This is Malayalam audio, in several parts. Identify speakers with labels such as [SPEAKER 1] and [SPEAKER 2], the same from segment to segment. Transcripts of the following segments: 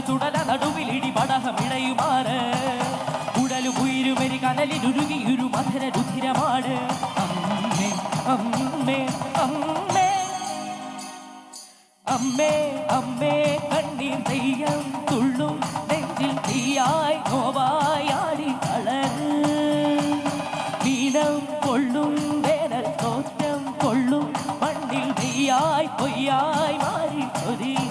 [SPEAKER 1] ചുടല നടുവിലിടി പടഹമിടയുമാറ് ഉടലും ഉയരുമരി കനലിലുരുകിയൊരു മധുര രുധിരമാണ് അമ്മേ അമ്മേ അമ്മേ അമ്മേ അമ്മേ കണ്ണീർ തെയ്യം തുള്ളും നെഞ്ചിൽ തീയായി നോവായാടി തളര് വീണം കൊള്ളും വേനൽ തോറ്റം കൊള്ളും മണ്ണിൽ നെയ്യായി പൊയ്യായി മാറി ചൊരിയ്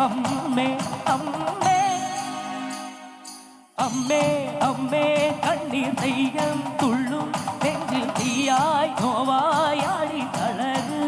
[SPEAKER 1] അമ്മേ അമ്മേ അമ്മേ അമ്മേ കണ്ണീർ തെയ്യം തുള്ളും നെഞ്ചിൽ തീയായി നോവായാടി തളര്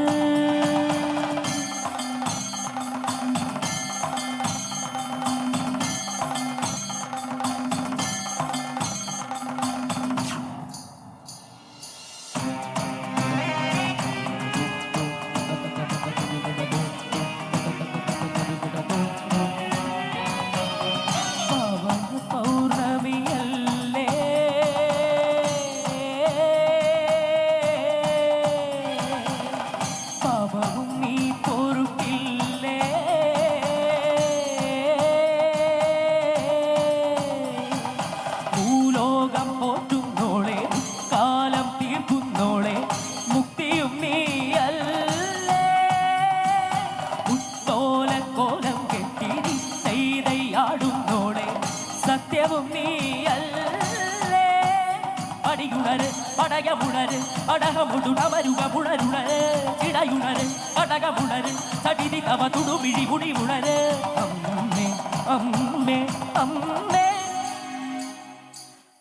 [SPEAKER 1] അമ്മേ അമ്മേ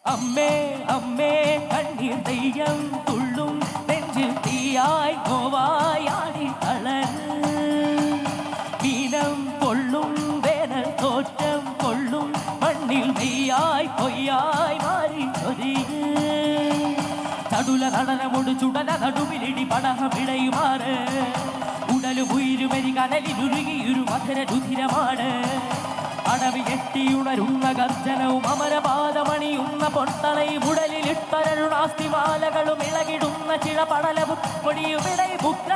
[SPEAKER 1] അമ്മേ അമ്മേ കണ്ണീർ തെയ്യം തുള്ളും നെഞ്ചിൽ തീയായി നോവായാടി തളര് വീണം കൊള്ളും വേനൽ തോറ്റം കൊള്ളും മണ്ണിൽ നെയ്യായി പൊയ്യായി മാറി ചൊരിയ് ചടുല നടനമൊടു ചുടല നടുവിലിടി പടഹമിടയുമാറ് ഉടലും ഉയരുമരി കനലിലുരുകിയൊരു മധുര രുധിരമാണ് അടവി എട്ടിയുണരുന്ന ഗർജനവും അമരപാദമണിയുന്ന പൊട്ടളയും ഉടലിലിട്ടരുണാസ്തിമാലകളും ഇളകിടുന്ന ചില പടലവും കൊടിയുമിടയും മുക്ത